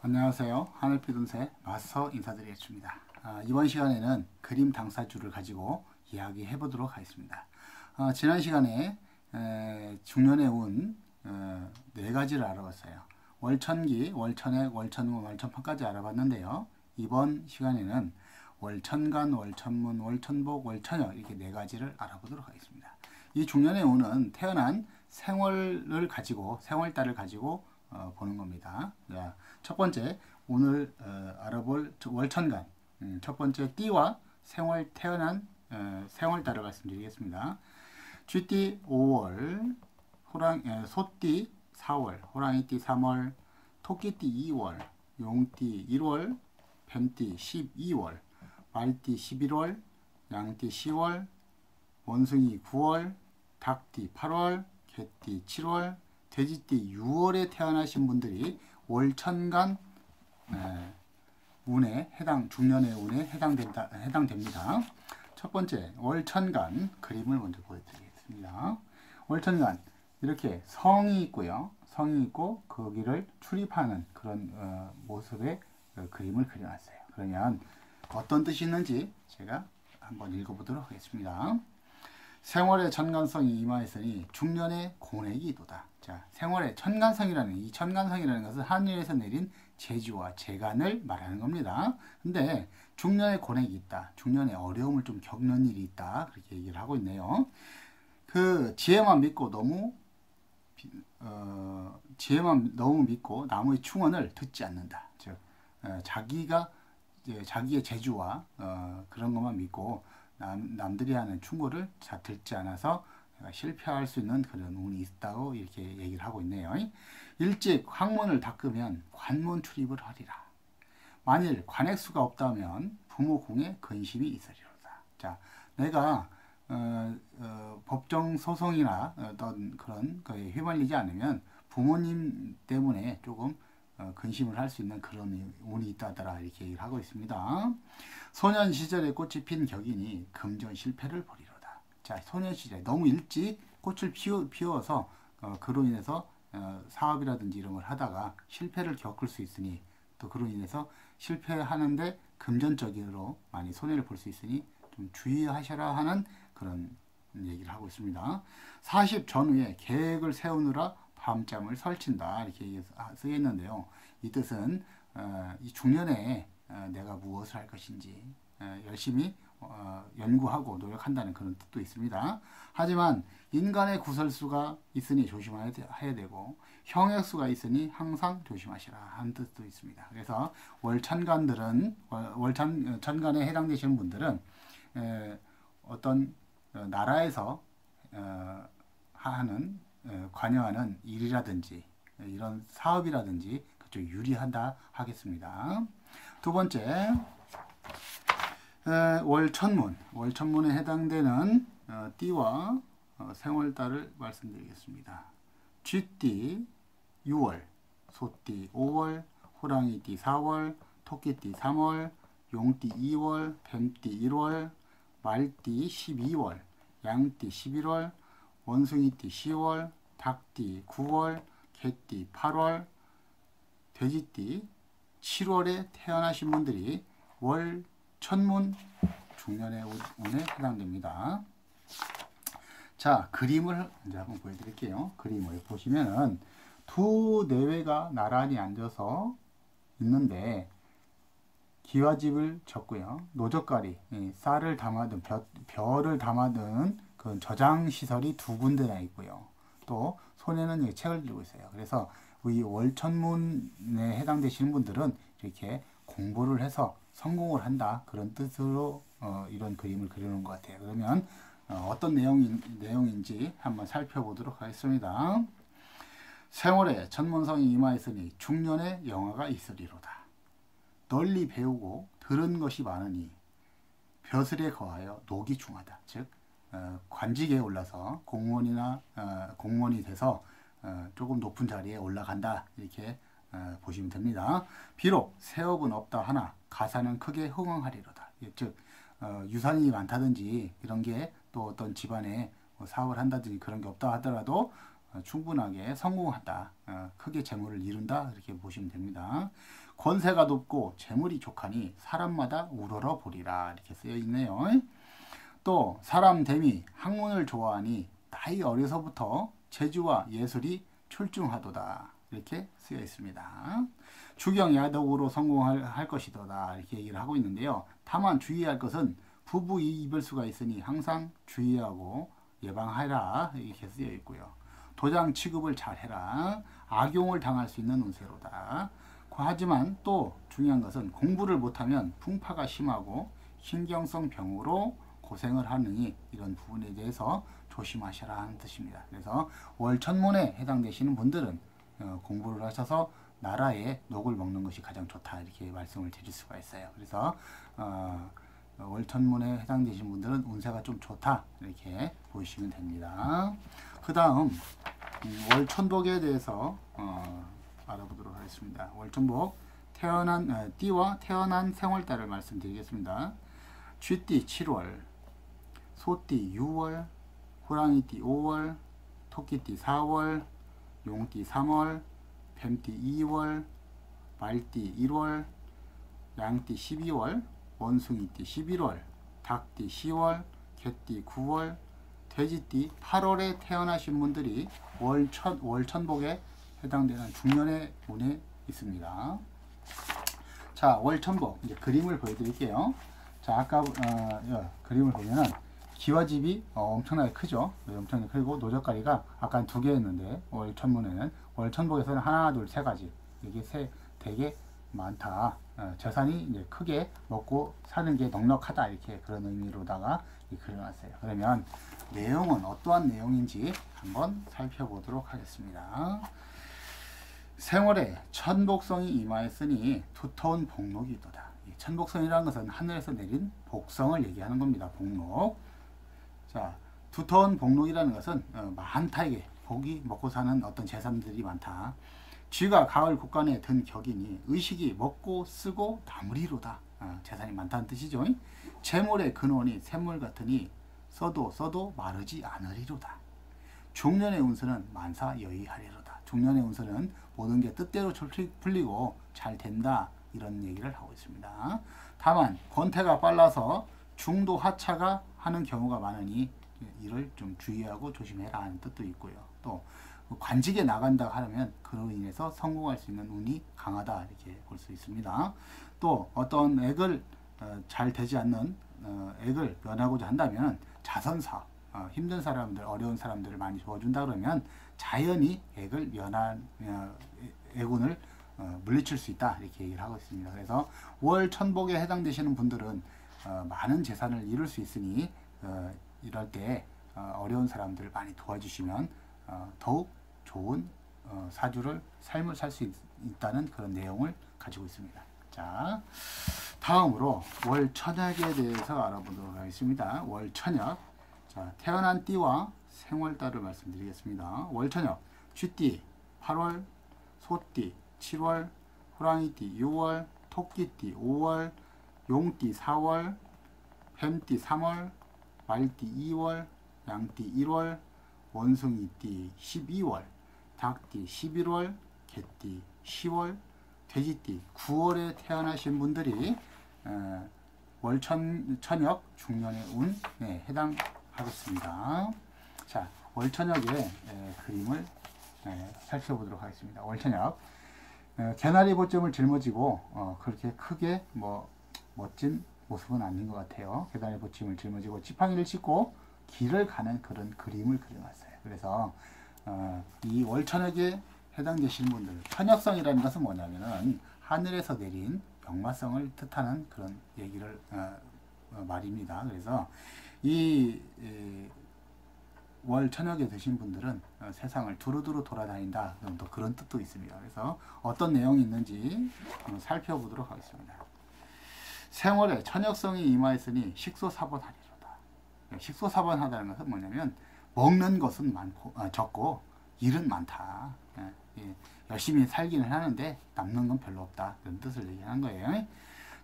안녕하세요. 하늘피둔새 마스터 인사드리겠습니다. 이번 시간에는 그림 당사주를 가지고 이야기해 보도록 하겠습니다. 지난 시간에 중년의 운 네 가지를 알아봤어요. 월천기, 월천액, 월천문, 월천판까지 알아봤는데요. 이번 시간에는 월천간, 월천문, 월천복, 월천역 이렇게 네 가지를 알아보도록 하겠습니다. 이 중년의 운은 태어난 생월을 가지고 생월달을 가지고 보는 겁니다. 자, 첫 번째 오늘 알아볼 월천간 첫 번째 띠와 생월 태어난 생월달을 말씀드리겠습니다. 쥐띠 5월, 소띠 4월, 호랑이띠 3월, 토끼띠 2월, 용띠 1월, 뱀띠 12월, 말띠 11월, 양띠 10월, 원숭이 9월, 닭띠 8월, 개띠 7월, 돼지띠 6월에 태어나신 분들이 월천간 운에 중년의 운에 해당됩니다. 첫 번째 월천간 그림을 먼저 보여드리겠습니다. 월천간 이렇게 성이 있고요. 성이 있고 거기를 출입하는 그런 모습의 그림을 그려놨어요. 그러면 어떤 뜻이 있는지 제가 한번 읽어보도록 하겠습니다. 생월의 천간성이 임하였으니 중년의 공액이 이도다. 자, 생월의 천간성이라는 이 천간성이라는 것은 하늘에서 내린 재주와 재간을 말하는 겁니다. 근데 중년의 공액이 있다. 중년의 어려움을 좀 겪는 일이 있다. 그렇게 얘기를 하고 있네요. 그 지혜만 믿고 지혜만 너무 믿고 남의 충언을 듣지 않는다. 즉 자기의 재주와 그런 것만 믿고 남들이 하는 충고를 잘 듣지 않아서 실패할 수 있는 그런 운이 있다고 이렇게 얘기를 하고 있네요. 일찍 학문을 닦으면 관문 출입을 하리라. 만일 관액수가 없다면 부모 공에 근심이 있으리로다. 자, 내가 법정 소송이나 어떤 그런 거에 휘말리지 않으면 부모님 때문에 조금 근심을 할 수 있는 그런 운이 있다더라 이렇게 얘기를 하고 있습니다. 소년 시절에 꽃이 핀 격이니 금전 실패를 보리로다. 자, 소년 시절에 너무 일찍 꽃을 피워서 그로 인해서 사업이라든지 이런 걸 하다가 실패를 겪을 수 있으니 또 그로 인해서 실패하는데 금전적으로 많이 손해를 볼 수 있으니 좀 주의하셔라 하는 그런 얘기를 하고 있습니다. 40 전후에 계획을 세우느라 밤잠을 설친다 이렇게 쓰여 있는데요. 이 뜻은 이 중년에 내가 무엇을 할 것인지 열심히 연구하고 노력한다는 그런 뜻도 있습니다. 하지만 인간의 구설수가 있으니 조심해야 되고 형액수가 있으니 항상 조심하시라 하는 뜻도 있습니다. 그래서 월천간에 해당되시는 분들은 어떤 나라에서 관여하는 일이라든지 이런 사업이라든지 그쪽 유리한다 하겠습니다. 두 번째 월천문에 해당되는 띠와 생월달을 말씀드리겠습니다. 쥐띠 6월, 소띠 5월, 호랑이띠 4월, 토끼띠 3월, 용띠 2월, 뱀띠 1월, 말띠 12월, 양띠 11월, 원숭이띠 10월, 닭띠 9월, 개띠 8월, 돼지띠 7월에 태어나신 분들이 월천문 중년의 운에 해당됩니다. 자, 그림을 이제 한번 보여드릴게요. 그림을 보시면은 두 내외가 나란히 앉아서 있는데 기와집을 졌고요. 노젓가리, 쌀을 담아둔 벼를 담아둔 그 저장 시설이 두 군데나 있고요. 또 손에는 책을 들고 있어요. 그래서 이 월천문에 해당되시는 분들은 이렇게 공부를 해서 성공을 한다 그런 뜻으로 이런 그림을 그리는 것 같아요. 그러면 어떤 내용인지 한번 살펴보도록 하겠습니다. 생월에 천문성이 임하였으니 중년에 영화가 있으리로다. 널리 배우고 들은 것이 많으니 벼슬에 거하여 녹이 중하다. 즉 관직에 올라서 공무원이 돼서 조금 높은 자리에 올라간다 이렇게 보시면 됩니다. 비록 세업은 없다 하나 가사는 크게 흥왕하리로다. 즉 유산이 많다든지 이런 게 또 어떤 집안에 사업을 한다든지 그런 게 없다 하더라도 충분하게 성공한다. 크게 재물을 이룬다. 이렇게 보시면 됩니다. 권세가 높고 재물이 족하니 사람마다 우러러 보리라. 이렇게 쓰여 있네요. 또 사람 됨이 학문을 좋아하니 나이 어려서부터 재주와 예술이 출중하도다. 이렇게 쓰여 있습니다. 주경야독으로 성공할 것이도다. 이렇게 얘기를 하고 있는데요. 다만 주의할 것은 부부 이별수가 있으니 항상 주의하고 예방하라. 이렇게 쓰여 있고요. 도장 취급을 잘해라. 악용을 당할 수 있는 운세로다. 하지만 또 중요한 것은 공부를 못하면 풍파가 심하고 신경성 병으로 고생을 하느니 이런 부분에 대해서 조심하셔라 하는 뜻입니다. 그래서 월천문에 해당되시는 분들은 공부를 하셔서 나라의 녹을 먹는 것이 가장 좋다. 이렇게 말씀을 드릴 수가 있어요. 그래서 월천문에 해당되신 분들은 운세가 좀 좋다. 이렇게 보시면 됩니다. 그 다음 월천복에 대해서 알아보도록 하겠습니다. 월천복 띠와 태어난 생월달을 말씀드리겠습니다. 쥐띠 7월, 소띠 6월, 호랑이띠 5월, 토끼띠 4월, 용띠 3월, 뱀띠 2월, 말띠 1월, 양띠 12월, 원숭이띠 11월, 닭띠 10월, 개띠 9월, 돼지띠 8월에 태어나신 분들이 월천복에 해당되는 중년의 운에 있습니다. 자, 월천복 이제 그림을 보여드릴게요. 자, 아까 그림을 보면은 기와집이 엄청나게 크죠. 엄청나게 크고 노적가리가 아까 2개였는데 월천복에서는 하나, 둘, 세 가지 이게 되게 많다. 재산이 이제 크게 먹고 사는 게 넉넉하다. 이렇게 그런 의미로다가 그려놨어요. 그러면 내용은 어떠한 내용인지 한번 살펴보도록 하겠습니다. 생월에 천복성이 임하였으니 두터운 복록이도다. 천복성이라는 것은 하늘에서 내린 복성을 얘기하는 겁니다. 복록. 자, 두터운 복록이라는 것은 많다. 이게 고기 먹고 사는 어떤 재산들이 많다. 쥐가 가을 곡간에 든 격이니 의식이 먹고 쓰고 나무리로다. 재산이 많다는 뜻이죠. 재물의 근원이 샘물 같으니 써도 마르지 않으리로다. 중년의 운수는 만사여의하리로다. 중년의 운수는 모든 게 뜻대로 풀리고 잘 된다. 이런 얘기를 하고 있습니다. 다만 권태가 빨라서 중도 하차가 하는 경우가 많으니 이를 좀 주의하고 조심해라 하는 뜻도 있고요. 또 관직에 나간다 하면 그로 인해서 성공할 수 있는 운이 강하다. 이렇게 볼 수 있습니다. 또 어떤 액을 잘 되지 않는 액을 면하고자 한다면 자선사, 힘든 사람들, 어려운 사람들을 많이 도와준다 그러면 자연히 액을 액운을 물리칠 수 있다. 이렇게 얘기를 하고 있습니다. 그래서 월 천복에 해당되시는 분들은 많은 재산을 이룰 수 있으니 이럴 때 어려운 사람들을 많이 도와주시면 더욱 좋은 삶을 살 수 있다는 그런 내용을 가지고 있습니다. 자, 다음으로 월천약에 대해서 알아보도록 하겠습니다. 월천약. 자, 태어난 띠와 생월달을 말씀드리겠습니다. 월천약. 쥐띠 8월, 소띠 7월, 호랑이띠 6월, 토끼띠 5월, 용띠 4월, 뱀띠 3월, 말띠 2월, 양띠 1월, 원숭이띠 12월, 닭띠 11월, 개띠 10월, 돼지띠 9월에 태어나신 분들이 월천역 중년의 운에 해당하겠습니다. 자, 월천역의 그림을 살펴보도록 하겠습니다. 월천역. 개나리 보점을 짊어지고 그렇게 크게 멋진 모습은 아닌 것 같아요. 개나리 보침을 짊어지고 지팡이를 싣고 길을 가는 그런 그림을 그려놨어요. 그래서 이 월천역에 해당되시는 분들, 천역성이라는 것은 뭐냐면은 하늘에서 내린 역마성을 뜻하는 그런 얘기를 말입니다. 그래서 이 월천역에 드신 분들은 세상을 두루두루 돌아다닌다. 또 그런 뜻도 있습니다. 그래서 어떤 내용이 있는지 살펴보도록 하겠습니다. 생월에 천역성이 임하였으니 식소사본하리로다. 식소사본하다는 것은 뭐냐면 먹는 것은 적고 일은 많다. 열심히 살기는 하는데 남는 건 별로 없다. 그런 뜻을 얘기하는 거예요.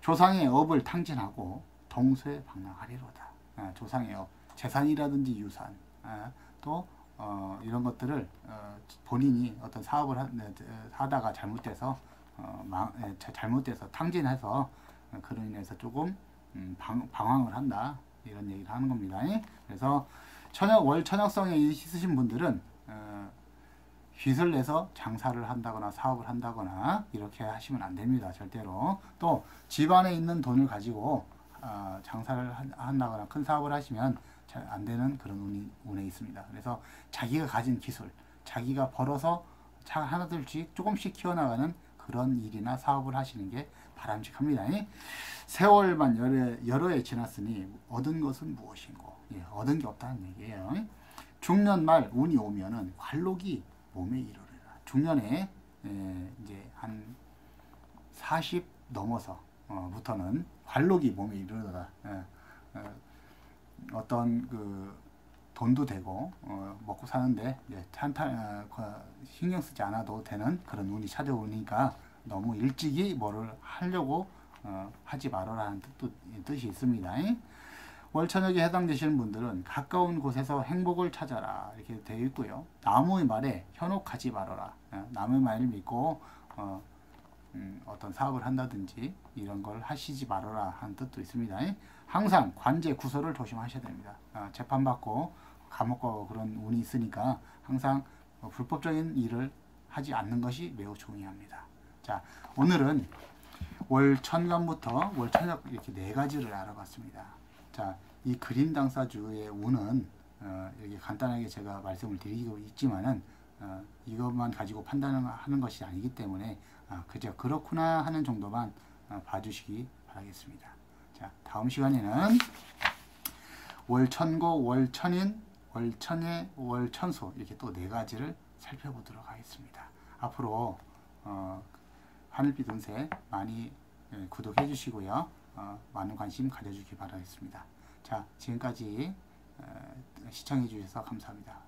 조상의 업을 탕진하고 동서에 방랑하리로다. 조상의 업, 재산이라든지 유산, 또 이런 것들을 본인이 어떤 사업을 하다가 잘못돼서 잘못돼서 탕진해서 그로 인해서 조금 방황을 한다 이런 얘기를 하는 겁니다. 그래서 월 천역성에 있으신 분들은 빚을 내서 장사를 한다거나 사업을 한다거나 이렇게 하시면 안 됩니다. 절대로. 또 집안에 있는 돈을 가지고 장사를 한다거나 큰 사업을 하시면 잘 안 되는 그런 운에 있습니다. 그래서 자기가 가진 기술, 자기가 벌어서 하나둘씩 조금씩 키워나가는 그런 일이나 사업을 하시는 게 바람직합니다. 세월만 여러 해 지났으니 얻은 것은 무엇인고? 얻은 게 없다는 얘기예요. 중년 말 운이 오면은 관록이 몸에 이르리라. 중년에 이제 한 40 넘어서 부터는 관록이 몸에 이르르다. 어떤 그 돈도 되고 먹고 사는데 신경 쓰지 않아도 되는 그런 운이 찾아오니까 너무 일찍이 뭐를 하려고 하지 말아라는 뜻이 있습니다. 월천역에 해당되시는 분들은 가까운 곳에서 행복을 찾아라 이렇게 되어 있고요. 남의 말에 현혹하지 말아라. 남의 말을 믿고 어떤 사업을 한다든지 이런 걸 하시지 말아라 하는 뜻도 있습니다. 항상 관제 구설을 조심하셔야 됩니다. 재판받고 감옥 가고 그런 운이 있으니까 항상 불법적인 일을 하지 않는 것이 매우 중요합니다. 자, 오늘은 월천간부터 월천역 이렇게 4가지를 알아봤습니다. 자, 이 그림 당사주의 운은 여기 간단하게 제가 말씀을 드리고 있지만은 이것만 가지고 판단하는 것이 아니기 때문에 그저 그렇구나 하는 정도만 봐주시기 바라겠습니다. 자, 다음 시간에는 월천고, 월천인, 월천예, 월천소 이렇게 또 4가지를 살펴보도록 하겠습니다. 앞으로 하늘빛 운세 많이 구독해 주시고요. 많은 관심 가져주기 바라겠습니다. 자, 지금까지 시청해 주셔서 감사합니다.